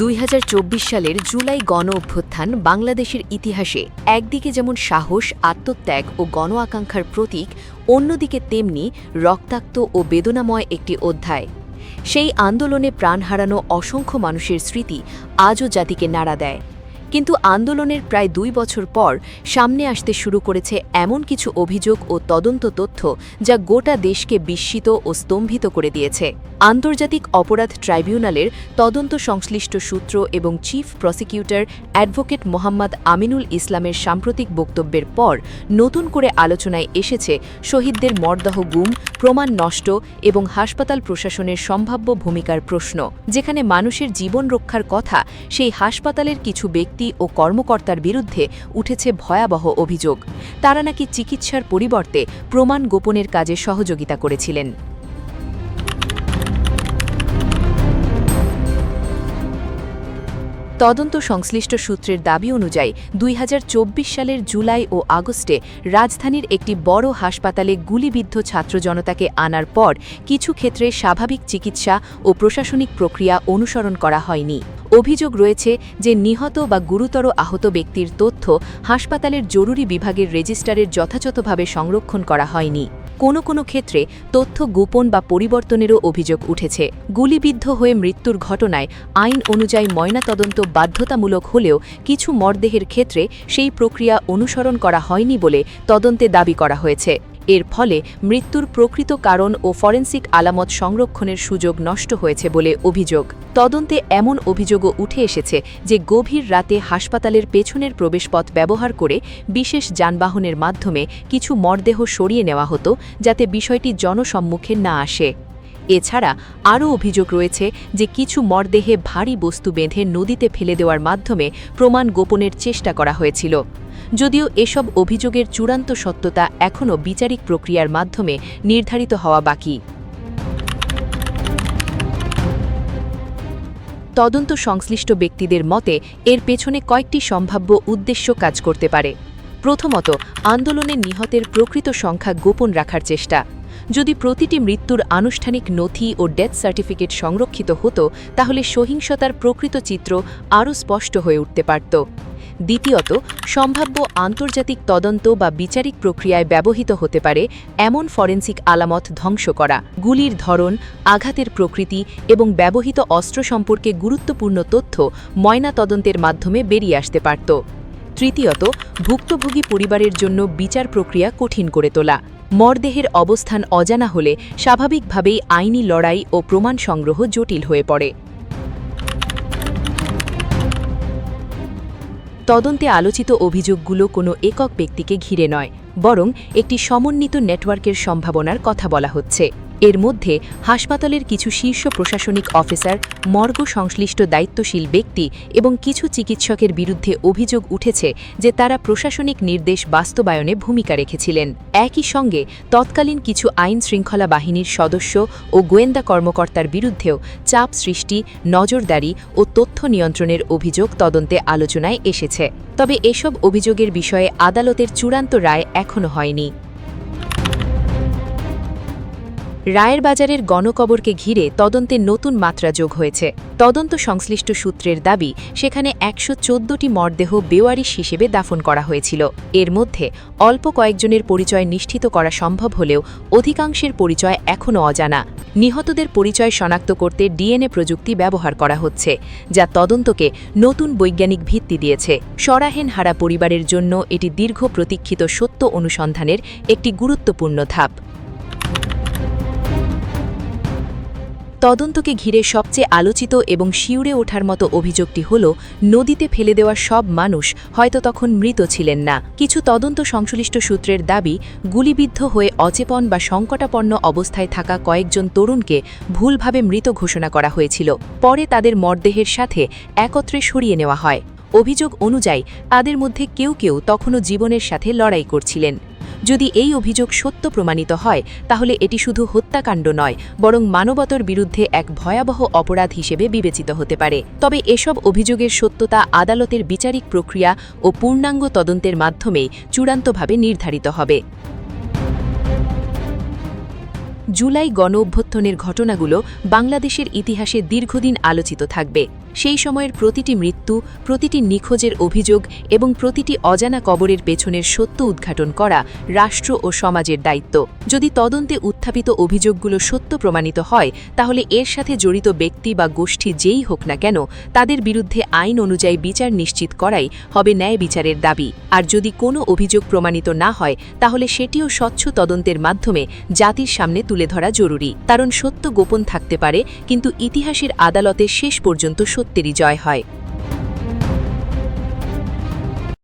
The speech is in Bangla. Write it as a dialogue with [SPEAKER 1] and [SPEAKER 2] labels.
[SPEAKER 1] ২০২৪ সালের জুলাই গণ অভ্যুত্থান বাংলাদেশের ইতিহাসে একদিকে যেমন সাহস, আত্মত্যাগ ও গণ আকাঙ্ক্ষার প্রতীক, অন্যদিকে তেমনি রক্তাক্ত ও বেদনাময় একটি অধ্যায়। সেই আন্দোলনে প্রাণ হারানো অসংখ্য মানুষের স্মৃতি আজও জাতিকে নাড়া দেয়। কিন্তু আন্দোলনের প্রায় ২ বছর পর সামনে আসতে শুরু করেছে এমন কিছু অভিযোগ ও তদন্ত তথ্য যা গোটা দেশকে বিস্মিত ও স্তম্ভিত করে দিয়েছে। আন্তর্জাতিক অপরাধ ট্রাইব্যুনালের তদন্ত সংশ্লিষ্ট সূত্র এবং chief prosecutor advocate Mohammad Aminul ইসলামের সাম্প্রতিক বক্তব্যের পর নতুন করে আলোচনায় এসেছে শহীদদের মরদেহ গুম, প্রমাণ নষ্ট এবং হাসপাতাল প্রশাসনের সম্ভাব্য ভূমিকার প্রশ্ন। যেখানে মানুষের জীবন রক্ষার কথা, সেই হাসপাতালের কিছু ব্যক্তি ও কর্মকর্তার বিরুদ্ধে উঠেছে ভয়াবহ অভিযোগ। তারা নাকি চিকিৎসার পরিবর্তে প্রমাণ গোপনের কাজে সহযোগিতা করেছিলেন। তদন্ত সংশ্লিষ্ট সূত্রের দাবি অনুযায়ী ২০২৪ সালের জুলাই ও আগস্টে রাজধানীর একটি বড় হাসপাতালে গুলিবিদ্ধ ছাত্র জনতাকে আনার পর কিছু ক্ষেত্রে স্বাভাবিক চিকিৎসা ও প্রশাসনিক প্রক্রিয়া অনুসরণ করা হয়নি। অভিযোগ রয়েছে যে নিহত বা গুরুতর আহত ব্যক্তির তথ্য হাসপাতালের জরুরি বিভাগের রেজিস্টারে যথাযথভাবে সংরক্ষণ করা হয়নি। কোনো ক্ষেত্রে তথ্য গোপন বা পরিবর্তনেরও অভিযোগ উঠেছে। গুলিবিদ্ধ হয়ে মৃত্যুর ঘটনায় আইন অনুযায়ী ময়নাতদন্ত বাধ্যতামূলক হলেও কিছু মরদেহের ক্ষেত্রে সেই প্রক্রিয়া অনুসরণ করা হয়নি বলে তদন্তে দাবি করা হয়েছে। এর ফলে মৃত্যুর প্রকৃত কারণ ও ফরেনসিক আলামত সংরক্ষণের সুযোগ নষ্ট হয়েছে বলে অভিযোগ। তদন্তে এমন অভিযোগও উঠে এসেছে যে গভীর রাতে হাসপাতালের পেছনের প্রবেশপথ ব্যবহার করে বিশেষ যানবাহনের মাধ্যমে কিছু মরদেহ সরিয়ে নেওয়া হতো, যাতে বিষয়টি জনসম্মুখে না আসে। এছাড়া আরও অভিযোগ রয়েছে যে কিছু মরদেহে ভারী বস্তু বেঁধে নদীতে ফেলে দেওয়ার মাধ্যমে প্রমাণ গোপনের চেষ্টা করা হয়েছিল। যদিও এসব অভিযোগের চূড়ান্ত সত্যতা এখনও বিচারিক প্রক্রিয়ার মাধ্যমে নির্ধারিত হওয়া বাকি। তদন্ত সংশ্লিষ্ট ব্যক্তিদের মতে এর পেছনে কয়েকটি সম্ভাব্য উদ্দেশ্য কাজ করতে পারে। প্রথমত, আন্দোলনে নিহতের প্রকৃত সংখ্যা গোপন রাখার চেষ্টা। যদি প্রতিটি মৃত্যুর আনুষ্ঠানিক নথি ও ডেথ সার্টিফিকেট সংরক্ষিত হতো, তাহলে সহিংসতার প্রকৃত চিত্র আরও স্পষ্ট হয়ে উঠতে পারত। দ্বিতীয়ত, সম্ভাব্য আন্তর্জাতিক তদন্ত বা বিচারিক প্রক্রিয়ায় ব্যবহৃত হতে পারে এমন ফরেনসিক আলামত ধ্বংস করা। গুলির ধরন, আঘাতের প্রকৃতি এবং ব্যবহৃত অস্ত্র সম্পর্কে গুরুত্বপূর্ণ তথ্য ময়নাতদন্তের মাধ্যমে বেরিয়ে আসতে পারত। তৃতীয়ত, ভুক্তভোগী পরিবারের জন্য বিচার প্রক্রিয়া কঠিন করে তোলা। মরদেহের অবস্থান অজানা হলে স্বাভাবিকভাবেই আইনি লড়াই ও প্রমাণ সংগ্রহ জটিল হয়ে পড়ে। তদন্তে আলোচিত অভিযোগগুলো কোনো একক ব্যক্তিকে ঘিরে নয়, বরং একটি সমন্বিত নেটওয়ার্কের সম্ভাবনার কথা বলা হচ্ছে। এর মধ্যে হাসপাতালের কিছু শীর্ষ প্রশাসনিক অফিসার, মর্গ সংশ্লিষ্ট দায়িত্বশীল ব্যক্তি এবং কিছু চিকিৎসকের বিরুদ্ধে অভিযোগ উঠেছে যে তারা প্রশাসনিক নির্দেশ বাস্তবায়নে ভূমিকা রেখেছিলেন। একই সঙ্গে তৎকালীন কিছু আইন শৃঙ্খলা বাহিনীর সদস্য ও গোয়েন্দা কর্মকর্তার বিরুদ্ধেও চাপ সৃষ্টি, নজরদারি ও তথ্য নিয়ন্ত্রণের অভিযোগ তদন্তে আলোচনায় এসেছে। তবে এসব অভিযোগের বিষয়ে আদালতের চূড়ান্ত রায় এখনও হয়নি। রায়ের বাজারের গণকবরকে ঘিরে তদন্তে নতুন মাত্রা যোগ হয়েছে। তদন্ত সংশ্লিষ্ট সূত্রের দাবি, সেখানে ১১৪টি মরদেহ বেওয়ারিশ হিসেবে দাফন করা হয়েছিল। এর মধ্যে অল্প কয়েকজনের পরিচয় নিশ্চিত করা সম্ভব হলেও অধিকাংশের পরিচয় এখনও অজানা। নিহতদের পরিচয় শনাক্ত করতে ডিএনএ প্রযুক্তি ব্যবহার করা হচ্ছে, যা তদন্তকে নতুন বৈজ্ঞানিক ভিত্তি দিয়েছে। সরাহেনহারা পরিবারের জন্য এটি দীর্ঘ প্রতীক্ষিত সত্য অনুসন্ধানের একটি গুরুত্বপূর্ণ ধাপ। তদন্তকে ঘিরে সবচেয়ে আলোচিত এবং শিউরে ওঠার মতো অভিযোগটি হল, নদীতে ফেলে দেওয়া সব মানুষ হয়তো তখন মৃত ছিলেন না। কিছু তদন্ত সংশ্লিষ্ট সূত্রের দাবি, গুলিবিদ্ধ হয়ে অচেতন বা সংকটাপন্ন অবস্থায় থাকা কয়েকজন তরুণকে ভুলভাবে মৃত ঘোষণা করা হয়েছিল। পরে তাদের মরদেহের সাথে একত্রে সরিয়ে নেওয়া হয়। অভিযোগ অনুযায়ী তাদের মধ্যে কেউ তখনও জীবনের সাথে লড়াই করছিলেন। যদি এই অভিযোগ সত্য প্রমাণিত হয়, তাহলে এটি শুধু হত্যাকাণ্ড নয়, বরং মানবতার বিরুদ্ধে এক ভয়াবহ অপরাধ হিসেবে বিবেচিত হতে পারে। তবে এসব অভিযোগের সত্যতা আদালতের বিচারিক প্রক্রিয়া ও পূর্ণাঙ্গ তদন্তের মাধ্যমেই চূড়ান্তভাবে নির্ধারিত হবে। জুলাই গণ অভ্যুত্থানের ঘটনাগুলো বাংলাদেশের ইতিহাসে দীর্ঘদিন আলোচিত থাকবে। সেই সময়ের প্রতিটি মৃত্যু, প্রতিটি নিখোঁজের অভিযোগ এবং প্রতিটি অজানা কবরের পেছনের সত্য উদ্ঘাটন করা রাষ্ট্র ও সমাজের দায়িত্ব। যদি তদন্তে উত্থাপিত অভিযোগগুলো সত্য প্রমাণিত হয়, তাহলে এর সাথে জড়িত ব্যক্তি বা গোষ্ঠী যেই হোক না কেন, তাদের বিরুদ্ধে আইন অনুযায়ী বিচার নিশ্চিত করাই হবে ন্যায় বিচারের দাবি। আর যদি কোনো অভিযোগ প্রমাণিত না হয়, তাহলে সেটিও স্বচ্ছ তদন্তের মাধ্যমে জাতির সামনে তুলে ধরা জরুরি। কারণ সত্য গোপন থাকতে পারে, কিন্তু ইতিহাসের আদালতে শেষ পর্যন্ত সত্যেরই জয় হয়।